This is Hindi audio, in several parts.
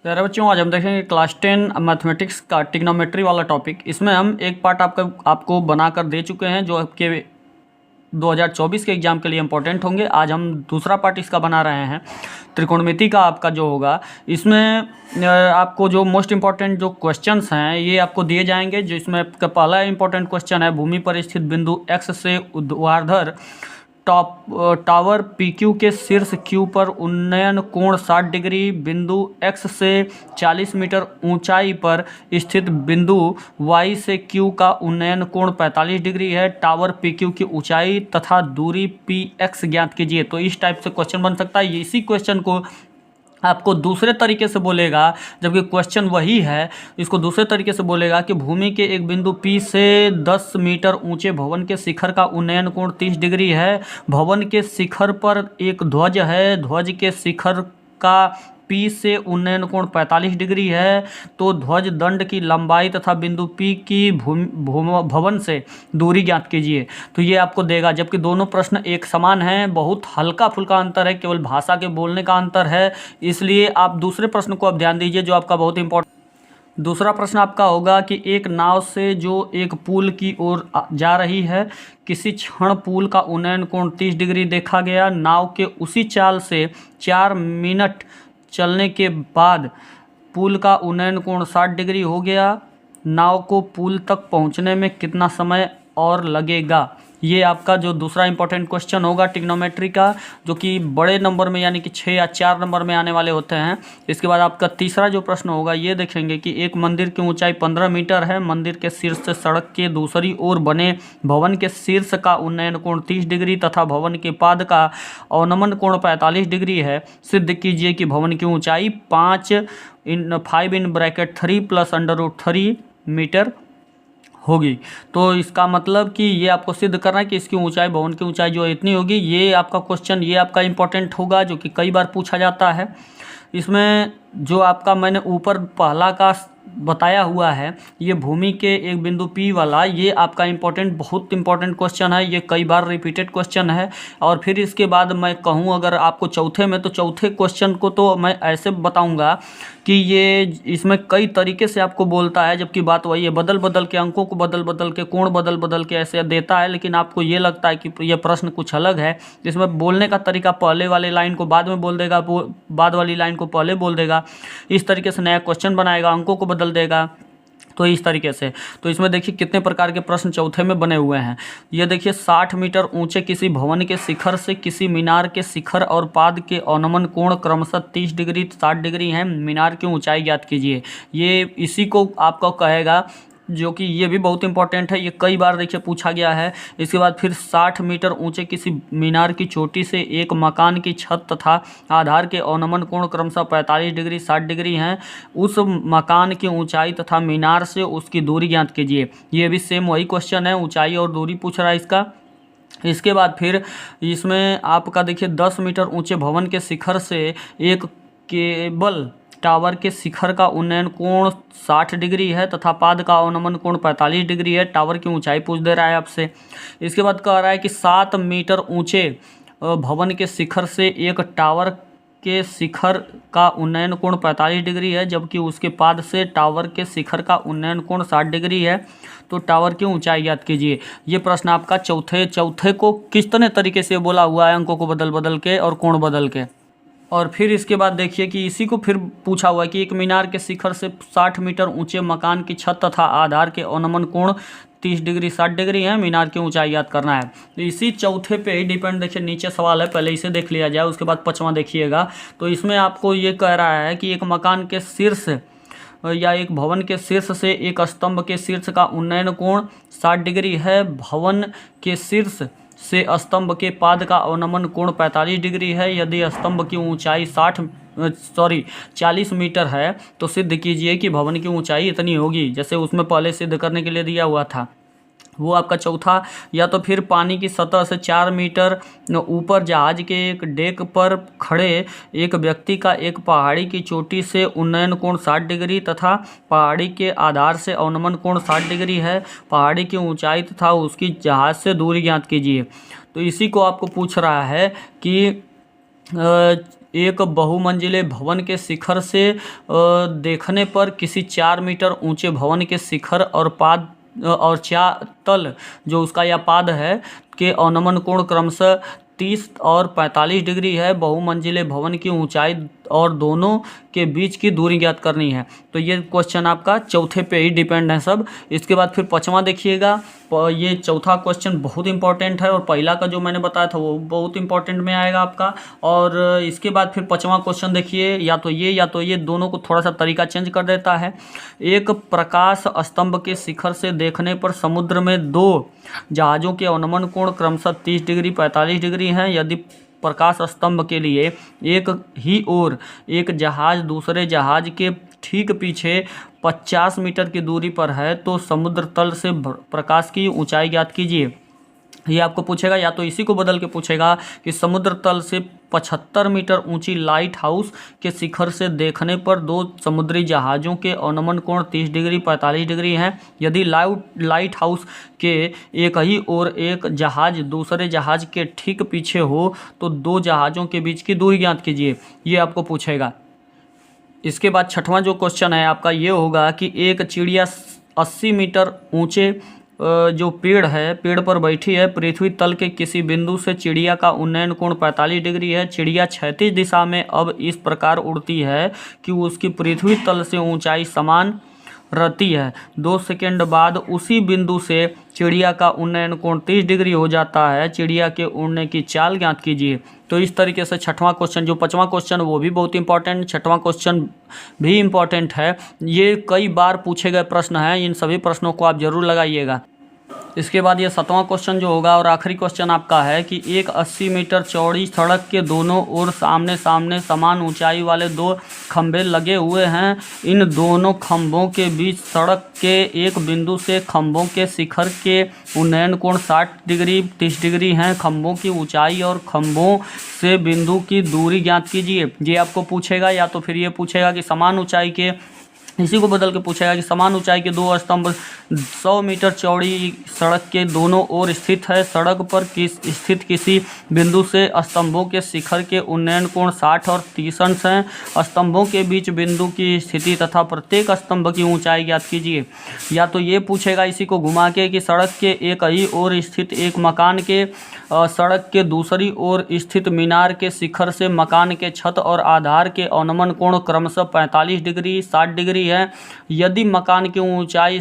प्यारे बच्चों, आज हम देखेंगे क्लास 10 मैथमेटिक्स का ट्रिग्नोमेट्री वाला टॉपिक। इसमें हम एक पार्ट आपको बनाकर दे चुके हैं जो आपके 2024 के एग्जाम के लिए इंपॉर्टेंट होंगे। आज हम दूसरा पार्ट इसका बना रहे हैं। त्रिकोणमिति का आपका जो होगा, इसमें आपको जो मोस्ट इंपॉर्टेंट जो क्वेश्चंस हैं ये आपको दिए जाएंगे। जो इसमें आपका पहला इंपॉर्टेंट क्वेश्चन है, भूमि पर स्थित बिंदु x से ऊर्ध्वाधर टावर PQ के शीर्ष Q पर उन्नयन कोण 60 डिग्री, बिंदु X से 40 मीटर ऊंचाई पर स्थित बिंदु Y से Q का उन्नयन कोण 45 डिग्री है। टावर PQ की ऊंचाई तथा दूरी PX ज्ञात कीजिए। तो इस टाइप से क्वेश्चन बन सकता है। इसी क्वेश्चन को आपको दूसरे तरीके से बोलेगा, जबकि क्वेश्चन वही है, इसको दूसरे तरीके से बोलेगा कि भूमि के एक बिंदु P से 10 मीटर ऊंचे भवन के शिखर का उन्नयन कोण 30 डिग्री है। भवन के शिखर पर एक ध्वज है, ध्वज के शिखर का P से उन्नयन कोण 45 डिग्री है। तो ध्वज दंड की लंबाई तथा बिंदु P की भवन से दूरी ज्ञात कीजिए। तो ये आपको देगा, जबकि दोनों प्रश्न एक समान हैं। बहुत हल्का फुल्का अंतर है, केवल भाषा के बोलने का अंतर है। इसलिए आप दूसरे प्रश्न को अब ध्यान दीजिए जो आपका बहुत इंपॉर्टेंट। दूसरा प्रश्न आपका होगा कि एक नाव से जो एक पुल की ओर जा रही है, किसी क्षण पुल का उन्नयन कोण 30 डिग्री देखा गया। नाव के उसी चाल से 4 मिनट चलने के बाद पुल का उन्नयन कोण 60 डिग्री हो गया। नाव को पुल तक पहुंचने में कितना समय और लगेगा? ये आपका जो दूसरा इंपॉर्टेंट क्वेश्चन होगा ट्रिग्नोमेट्री का, जो कि बड़े नंबर में यानी कि 6 या 4 नंबर में आने वाले होते हैं। इसके बाद आपका तीसरा जो प्रश्न होगा, ये देखेंगे कि एक मंदिर की ऊंचाई 15 मीटर है। मंदिर के शीर्ष से सड़क के दूसरी ओर बने भवन के शीर्ष का उन्नयन कोण 30 डिग्री तथा भवन के पाद का अवनमन कोण 45 डिग्री है। सिद्ध कीजिए कि भवन की ऊंचाई 5 इन ब्रैकेट 3 प्लस √3 मीटर होगी। तो इसका मतलब कि ये आपको सिद्ध करना है कि इसकी ऊंचाई, भवन की ऊंचाई जो इतनी होगी। ये आपका क्वेश्चन, ये आपका इंपॉर्टेंट होगा, जो कि कई बार पूछा जाता है। इसमें जो आपका मैंने ऊपर पहला का बताया हुआ है, ये भूमि के एक बिंदु P वाला, ये आपका इंपॉर्टेंट, बहुत इंपॉर्टेंट क्वेश्चन है। ये कई बार रिपीटेड क्वेश्चन है। और फिर इसके बाद मैं कहूँ अगर आपको चौथे में, तो चौथे क्वेश्चन को तो मैं ऐसे बताऊंगा कि ये इसमें कई तरीके से आपको बोलता है, जबकि बात वही है। बदल बदल के अंकों को बदल बदल के, कोण बदल बदल के ऐसे देता है, लेकिन आपको ये लगता है कि ये प्रश्न कुछ अलग है। इसमें बोलने का तरीका, पहले वाली लाइन को बाद में बोल देगा, बाद वाली लाइन को पहले बोल देगा। इस तरीके से नया क्वेश्चन बनाएगा, अंकों को बदल देगा। तो इस तरीके से, तो इसमें देखिए कितने प्रकार के प्रश्न चौथे में बने हुए हैं। ये देखिए 60 मीटर ऊंचे किसी भवन के शिखर से किसी मीनार के शिखर और पाद के अवनमन कोण क्रमशः 30 डिग्री 60 डिग्री हैं। मीनार की ऊंचाई ज्ञात कीजिए। ये इसी को आपको कहेगा, जो कि ये भी बहुत इंपॉर्टेंट है। ये कई बार देखिए पूछा गया है। इसके बाद फिर 60 मीटर ऊंचे किसी मीनार की चोटी से एक मकान की छत तथा आधार के अवनमन कोण क्रमशः 45 डिग्री 60 डिग्री हैं। उस मकान की ऊंचाई तथा मीनार से उसकी दूरी ज्ञात कीजिए। ये भी सेम वही क्वेश्चन है, ऊंचाई और दूरी पूछ रहा है इसका। इसके बाद फिर इसमें आपका देखिए 10 मीटर ऊंचे भवन के शिखर से एक केबल टावर के शिखर का उन्नयन कोण 60 डिग्री है तथा पाद का अवनमन कोण 45 डिग्री है। टावर की ऊंचाई पूछ दे रहा है आपसे। इसके बाद कह रहा है कि 7 मीटर ऊंचे भवन के शिखर से एक टावर के शिखर का उन्नयन कोण 45 डिग्री है, जबकि उसके पाद से टावर के शिखर का उन्नयन कोण 60 डिग्री है। तो टावर की ऊंचाई ज्ञात कीजिए। ये प्रश्न आपका चौथे को किस तरह तरीके से बोला हुआ है, अंकों को बदल बदल के और कोण बदल के। और फिर इसके बाद देखिए कि इसी को फिर पूछा हुआ है कि एक मीनार के शिखर से 60 मीटर ऊंचे मकान की छत तथा आधार के अवनमन कोण 30 डिग्री 60 डिग्री है। मीनार की ऊंचाई याद करना है। तो इसी चौथे पे ही डिपेंड, देखिए नीचे सवाल है, पहले इसे देख लिया जाए, उसके बाद पांचवा देखिएगा। तो इसमें आपको ये कह रहा है कि एक मकान के शीर्ष या एक भवन के शीर्ष से एक स्तंभ के शीर्ष का उन्नयन कोण 60 डिग्री है। भवन के शीर्ष से स्तंभ के पाद का अवनमन कोण 45 डिग्री है। यदि स्तंभ की ऊंचाई 40 मीटर है तो सिद्ध कीजिए कि भवन की ऊंचाई इतनी होगी, जैसे उसमें पहले सिद्ध करने के लिए दिया हुआ था। वो आपका चौथा। या तो फिर पानी की सतह से 4 मीटर ऊपर जहाज के एक डेक पर खड़े एक व्यक्ति का एक पहाड़ी की चोटी से उन्नयन कोण 60 डिग्री तथा पहाड़ी के आधार से अवनमन कोण 60 डिग्री है। पहाड़ी की ऊंचाई तथा उसकी जहाज से दूरी ज्ञात कीजिए। तो इसी को आपको पूछ रहा है कि एक बहुमंजिले भवन के शिखर से देखने पर किसी 4 मीटर ऊंचे भवन के शिखर और पाद और तल जो उसका या पाद है के अवनमन कोण क्रमशः 30 और 45 डिग्री है। बहुमंजिले भवन की ऊंचाई और दोनों के बीच की दूरी ज्ञात करनी है। तो ये क्वेश्चन आपका चौथे पे ही डिपेंड है सब। इसके बाद फिर पाँचवा देखिएगा, ये चौथा क्वेश्चन बहुत इंपॉर्टेंट है और पहला का जो मैंने बताया था वो बहुत इंपॉर्टेंट में आएगा आपका। और इसके बाद फिर पाँचवा क्वेश्चन देखिए, या तो ये दोनों को थोड़ा सा तरीका चेंज कर देता है। एक प्रकाश स्तंभ के शिखर से देखने पर समुद्र में दो जहाज़ों के अवनमन कोण क्रमशः 30 डिग्री 45 डिग्री हैं। यदि प्रकाश स्तंभ के लिए एक ही ओर एक जहाज दूसरे जहाज के ठीक पीछे 50 मीटर की दूरी पर है तो समुद्र तल से प्रकाश की ऊंचाई ज्ञात कीजिए। ये आपको पूछेगा, या तो इसी को बदल के पूछेगा कि समुद्र तल से 75 मीटर ऊंची लाइट हाउस के शिखर से देखने पर दो समुद्री जहाज़ों के अवनमन कोण 30 डिग्री 45 डिग्री हैं। यदि लाइट हाउस के एक ही ओर एक जहाज़ दूसरे जहाज़ के ठीक पीछे हो तो दो जहाज़ों के बीच की दूरी ज्ञात कीजिए। ये आपको पूछेगा। इसके बाद छठवां जो क्वेश्चन है आपका ये होगा कि एक चिड़िया 80 मीटर ऊंचे जो पेड़ पर बैठी है। पृथ्वी तल के किसी बिंदु से चिड़िया का उन्नयन कोण 45 डिग्री है। चिड़िया क्षैतिज दिशा में अब इस प्रकार उड़ती है कि उसकी पृथ्वी तल से ऊंचाई समान रहती है। 2 सेकंड बाद उसी बिंदु से चिड़िया का उन्नयन कोण 30 डिग्री हो जाता है। चिड़िया के उड़ने की चाल ज्ञात कीजिए। तो इस तरीके से छठवां क्वेश्चन, जो पाँचवां क्वेश्चन वो भी बहुत इंपॉर्टेंट, छठवां क्वेश्चन भी इंपॉर्टेंट है। ये कई बार पूछे गए प्रश्न हैं, इन सभी प्रश्नों को आप जरूर लगाइएगा। इसके बाद ये 7वां क्वेश्चन जो होगा और आखिरी क्वेश्चन आपका है कि एक 80 मीटर चौड़ी सड़क के दोनों ओर सामने सामने समान ऊंचाई वाले दो खंभे लगे हुए हैं। इन दोनों खंभों के बीच सड़क के एक बिंदु से खंभों के शिखर के उन्नयन कोण 60 डिग्री 30 डिग्री हैं। खंभों की ऊंचाई और खंभों से बिंदु की दूरी ज्ञात कीजिए। ये आपको पूछेगा, या तो फिर ये पूछेगा कि समान ऊंचाई के, इसी को बदल के पूछेगा कि समान ऊंचाई के दो स्तंभ 100 मीटर चौड़ी सड़क के दोनों ओर स्थित है। सड़क पर स्थित किसी बिंदु से स्तंभों के शिखर के उन्नयन कोण 60 और 30 अंश हैं। स्तंभों के बीच बिंदु की स्थिति तथा प्रत्येक स्तंभ की ऊंचाई ज्ञात कीजिए। या तो ये पूछेगा इसी को घुमा के कि सड़क के एक ही ओर स्थित एक मकान के सड़क के दूसरी ओर स्थित मीनार के शिखर से मकान के छत और आधार के अवनमन कोण क्रमशः 45 डिग्री 60 डिग्री है। यदि मकान की ऊंचाई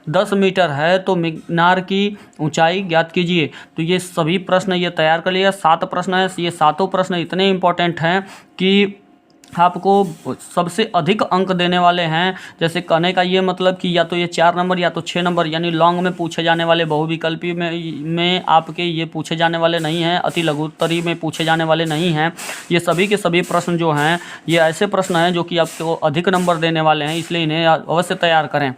10 मीटर है तो मीनार की ऊंचाई ज्ञात कीजिए। तो ये सभी प्रश्न ये तैयार कर लिया। 7 प्रश्न है। ये सातों प्रश्न इतने इंपॉर्टेंट हैं कि आपको सबसे अधिक अंक देने वाले हैं। जैसे कहने का ये मतलब कि या तो ये 4 नंबर या तो 6 नंबर यानी लॉन्ग में पूछे जाने वाले, बहुविकल्पी में आपके ये पूछे जाने वाले नहीं हैं, अति लघुत्तरी में पूछे जाने वाले नहीं हैं। ये सभी के सभी प्रश्न जो हैं ये ऐसे प्रश्न हैं जो कि आपको अधिक नंबर देने वाले हैं, इसलिए इन्हें अवश्य तैयार करें।